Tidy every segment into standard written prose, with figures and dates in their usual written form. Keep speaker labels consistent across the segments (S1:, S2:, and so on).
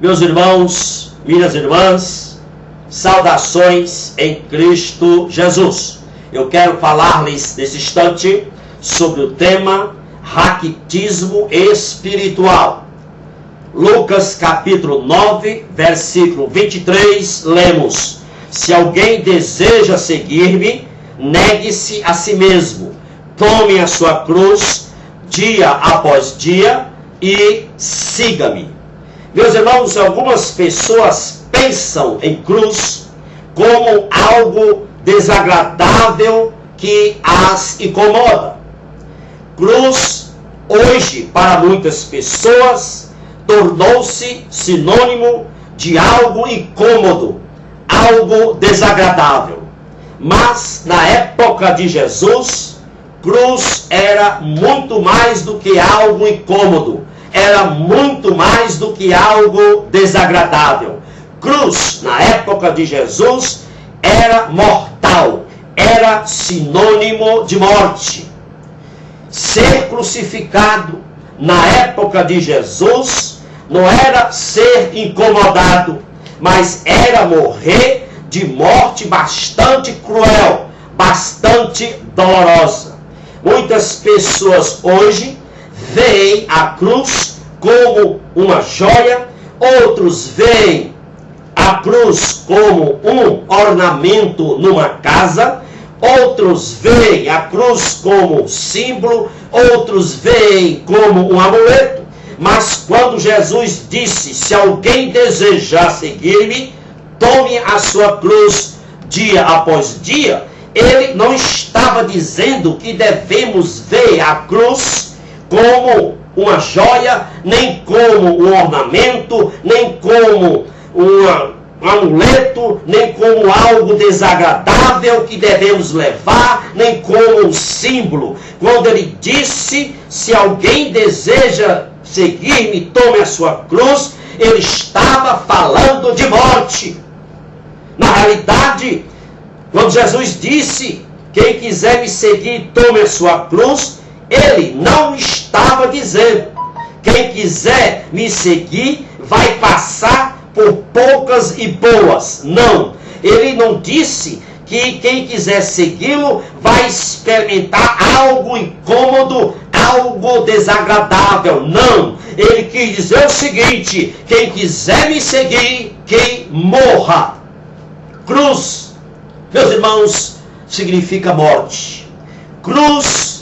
S1: Meus irmãos, minhas irmãs, saudações em Cristo Jesus. Eu quero falar-lhes nesse instante sobre o tema raquitismo espiritual. Lucas capítulo 9, versículo 23, lemos: Se alguém deseja seguir-me, negue-se a si mesmo, tome a sua cruz dia após dia e siga-me. Meus irmãos, algumas pessoas pensam em cruz como algo desagradável que as incomoda. Cruz, hoje, para muitas pessoas, tornou-se sinônimo de algo incômodo, algo desagradável. Mas, na época de Jesus, cruz era muito mais do que algo incômodo, era muito mais do que algo desagradável. Cruz, na época de Jesus, era mortal, era sinônimo de morte. Ser crucificado na época de Jesus não era ser incomodado, mas era morrer de morte bastante cruel, bastante dolorosa. Muitas pessoas hoje veem a cruz como uma joia, outros veem a cruz como um ornamento numa casa, outros veem a cruz como símbolo, outros veem como um amuleto. Mas quando Jesus disse: se alguém desejar seguir-me, tome a sua cruz dia após dia, ele não estava dizendo que devemos ver a cruz como uma joia, nem como um ornamento, nem como um amuleto, nem como algo desagradável que devemos levar, nem como um símbolo. Quando ele disse: se alguém deseja seguir-me, tome a sua cruz, ele estava falando de morte. Na realidade, quando Jesus disse: quem quiser me seguir, tome a sua cruz, ele não estava dizendo: quem quiser me seguir vai passar por poucas e boas. Não, ele não disse que quem quiser segui-lo vai experimentar algo incômodo, algo desagradável. Não, ele quis dizer o seguinte: quem quiser me seguir, que morra. Cruz, meus irmãos, significa morte. Cruz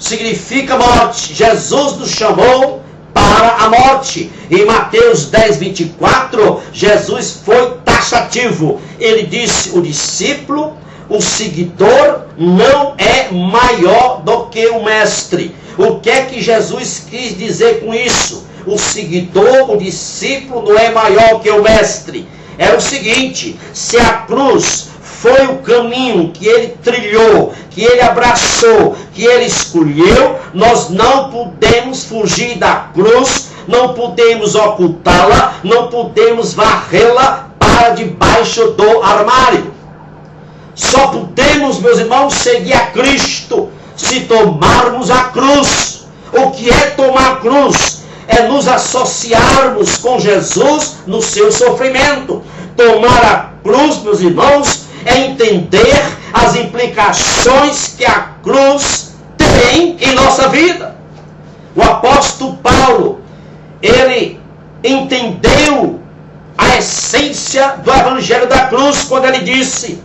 S1: significa morte. Jesus nos chamou para a morte. Em Mateus 10, 24, Jesus foi taxativo. Ele disse: o discípulo, o seguidor, não é maior do que o mestre. O que é que Jesus quis dizer com isso? O seguidor, o discípulo, não é maior que o mestre. É o seguinte: se a cruz foi o caminho que ele trilhou, que ele abraçou, que ele escolheu, nós não podemos fugir da cruz, não podemos ocultá-la, não podemos varrê-la para debaixo do armário. Só podemos, meus irmãos, seguir a Cristo se tomarmos a cruz. O que é tomar a cruz? É nos associarmos com Jesus no seu sofrimento. Tomar a cruz, meus irmãos, é entender as implicações que a cruz tem em nossa vida. O apóstolo Paulo, ele entendeu a essência do evangelho da cruz quando ele disse: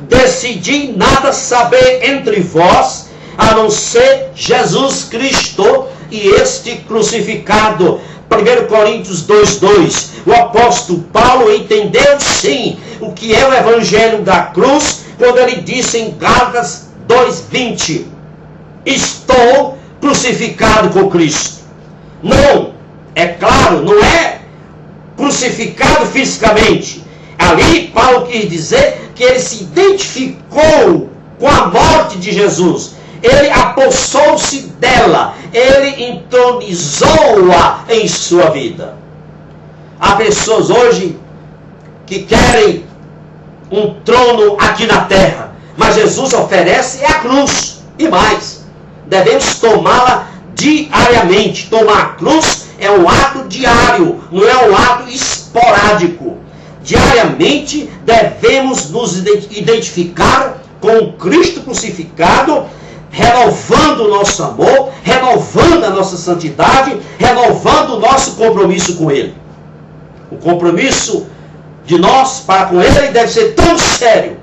S1: decidi nada saber entre vós, a não ser Jesus Cristo e este crucificado. 1 Coríntios 2:2. O apóstolo Paulo entendeu sim o que é o evangelho da cruz quando ele disse em Gálatas 2:20: estou crucificado com Cristo. Não, é claro, não é crucificado fisicamente. Ali Paulo quis dizer que ele se identificou com a morte de Jesus. Ele apossou-se dela, ele entronizou-a em sua vida. Há pessoas hoje que querem um trono aqui na terra, mas Jesus oferece a cruz. E mais, devemos tomá-la diariamente. Tomar a cruz é um ato diário, não é um ato esporádico. Diariamente devemos nos identificar com o Cristo crucificado, renovando o nosso amor, renovando a nossa santidade, renovando o nosso compromisso com Ele. O compromisso de nós para com Ele deve ser tão sério,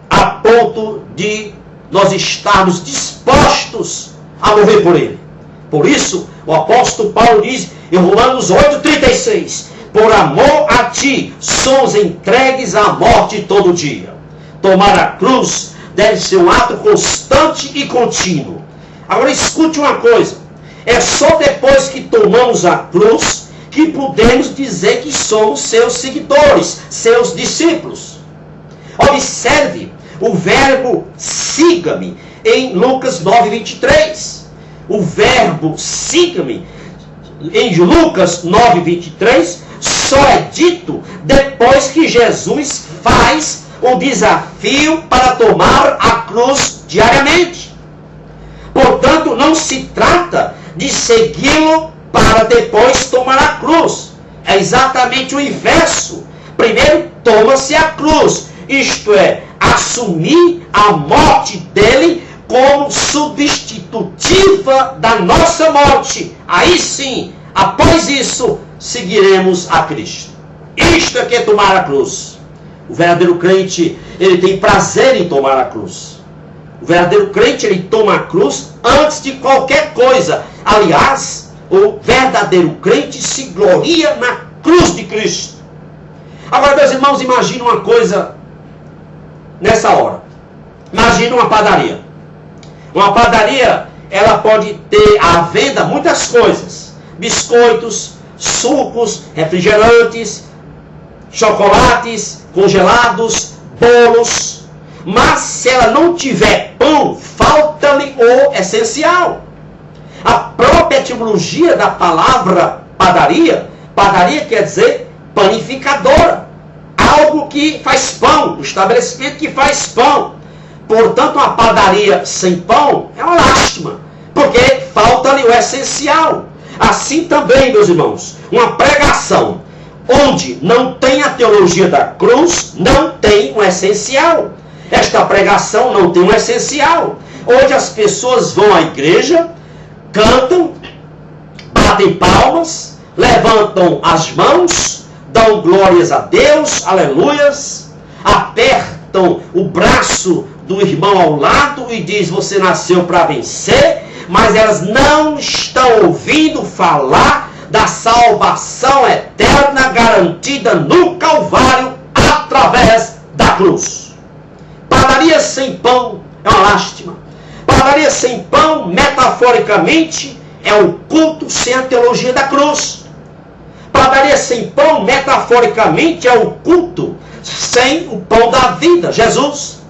S1: a ponto de nós estarmos dispostos a morrer por Ele. Por isso, o apóstolo Paulo diz em Romanos 8,36, por amor a ti, somos entregues à morte todo dia. Tomar a cruz deve ser um ato constante e contínuo. Agora escute uma coisa, é só depois que tomamos a cruz que podemos dizer que somos seus seguidores, seus discípulos. Observe o verbo siga-me em Lucas 9,23. O verbo siga-me em Lucas 9,23 só é dito depois que Jesus faz o desafio para tomar a cruz diariamente. Portanto, não se trata de segui-lo para depois tomar a cruz. É exatamente o inverso. Primeiro toma-se a cruz, isto é, assumir a morte dele como substitutiva da nossa morte. Aí sim, após isso, seguiremos a Cristo. Isto é que é tomar a cruz. O verdadeiro crente, ele tem prazer em tomar a cruz. O verdadeiro crente, ele toma a cruz antes de qualquer coisa. Aliás, o verdadeiro crente se gloria na cruz de Cristo. Agora, meus irmãos, imagine uma coisa nessa hora. Imagine uma padaria. Uma padaria, ela pode ter à venda muitas coisas. Biscoitos, sucos, refrigerantes, chocolates, congelados, bolos. Mas se ela não tiver pão, falta-lhe o essencial. A própria etimologia da palavra padaria, padaria quer dizer panificadora. Algo que faz pão, um estabelecimento que faz pão. Portanto, uma padaria sem pão é uma lástima, porque falta-lhe o essencial. Assim também, meus irmãos, uma pregação onde não tem a teologia da cruz, não tem o essencial. Esta pregação não tem o essencial. Hoje as pessoas vão à igreja, cantam, batem palmas, levantam as mãos, dão glórias a Deus, aleluias, apertam o braço do irmão ao lado e diz, você nasceu para vencer, mas elas não estão ouvindo falar da salvação eterna garantida no Calvário através da cruz. Padaria sem pão é uma lástima. Padaria sem pão, metaforicamente, é o culto sem a teologia da cruz. Padaria sem pão, metaforicamente, é o culto sem o pão da vida, Jesus.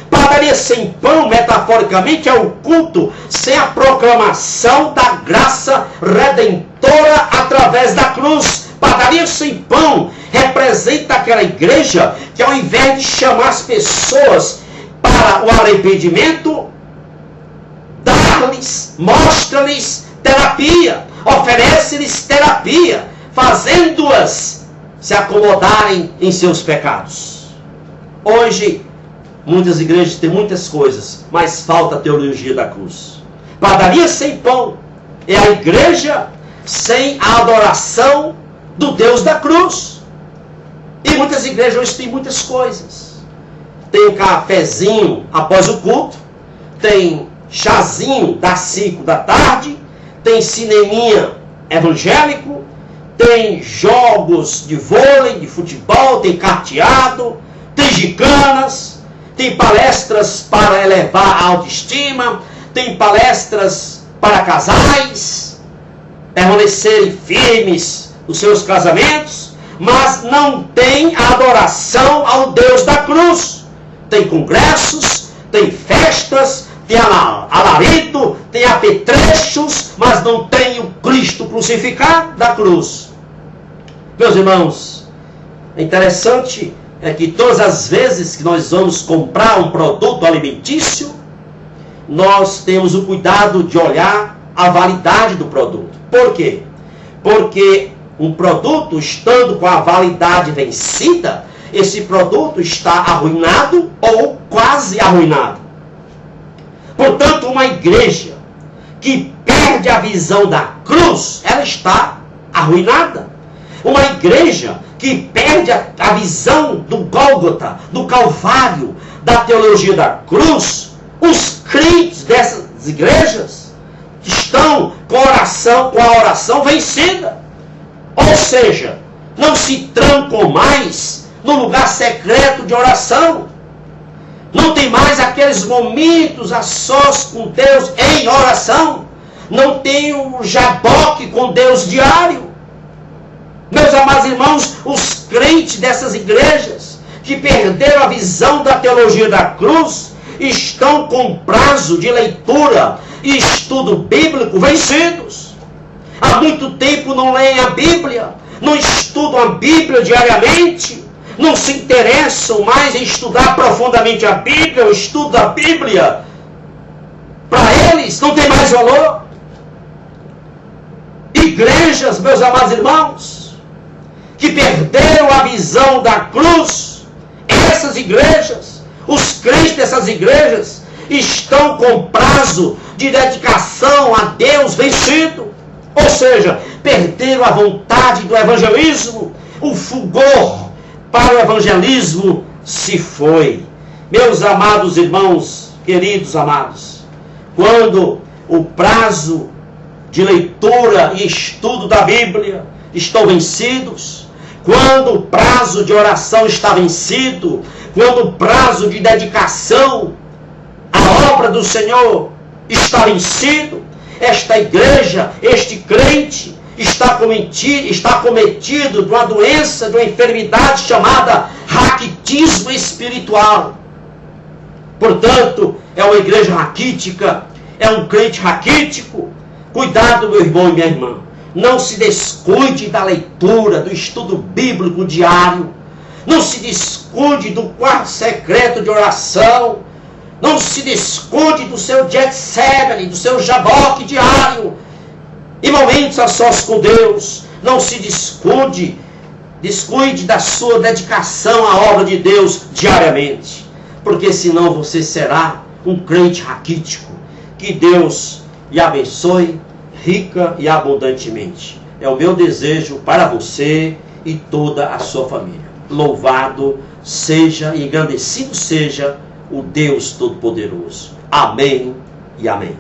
S1: Padaria sem pão, metaforicamente, é o culto sem a proclamação da graça redentora através da cruz. Padaria sem pão representa aquela igreja que, ao invés de chamar as pessoas para o arrependimento, dá-lhes, mostra-lhes terapia, oferece-lhes terapia, fazendo-as se acomodarem em seus pecados. Hoje, muitas igrejas têm muitas coisas, mas falta a teologia da cruz. Padaria sem pão é a igreja sem a adoração do Deus da cruz. E muitas igrejas hoje têm muitas coisas. Tem um cafezinho após o culto, tem chazinho das 5 da tarde, tem cineminha evangélico, tem jogos de vôlei, de futebol, tem carteado, tem gicanas, tem palestras para elevar a autoestima, tem palestras para casais permanecerem firmes nos seus casamentos, mas não tem a adoração ao Deus da cruz. Tem congressos, tem festas, tem alarido, tem apetrechos, mas não tem o Cristo crucificado da cruz. Meus irmãos, é interessante que todas as vezes que nós vamos comprar um produto alimentício, nós temos o cuidado de olhar a validade do produto. Por quê? Porque um produto estando com a validade vencida, esse produto está arruinado ou quase arruinado. Portanto, uma igreja que perde a visão da cruz, ela está arruinada. Uma igreja que perde a visão do Gólgota, do Calvário, da teologia da cruz, os crentes dessas igrejas estão com a oração vencida. Ou seja, não se trancam mais no lugar secreto de oração. Não tem mais aqueles momentos a sós com Deus em oração. Não tem o jaboque com Deus diário. Meus amados irmãos, os crentes dessas igrejas que perderam a visão da teologia da cruz estão com prazo de leitura e estudo bíblico vencidos. Há muito tempo não leem a Bíblia, não estudam a Bíblia diariamente, não se interessam mais em estudar profundamente a Bíblia, o estudo da Bíblia. Para eles não tem mais valor. Igrejas, meus amados irmãos, que perderam a visão da cruz, essas igrejas, os crentes dessas igrejas, estão com prazo de dedicação a Deus vencido. Ou seja, perderam a vontade do evangelismo, o fulgor para o evangelismo se foi. Meus amados irmãos, queridos amados, quando o prazo de leitura e estudo da Bíblia estão vencidos, quando o prazo de oração está vencido, quando o prazo de dedicação à obra do Senhor está vencido, esta igreja, este crente, está cometido de uma doença, de uma enfermidade chamada raquitismo espiritual. Portanto, é uma igreja raquítica, é um crente raquítico. Cuidado, meu irmão e minha irmã. Não se descuide da leitura, do estudo bíblico diário. Não se descuide do quarto secreto de oração. Não se descuide do seu Getsemane, do seu jaboque diário. E momentos a sós com Deus. Não se descuide da sua dedicação à obra de Deus diariamente. Porque senão você será um crente raquítico. Que Deus lhe abençoe rica e abundantemente. É o meu desejo para você e toda a sua família. Louvado seja e engrandecido seja o Deus Todo-Poderoso. Amém e amém.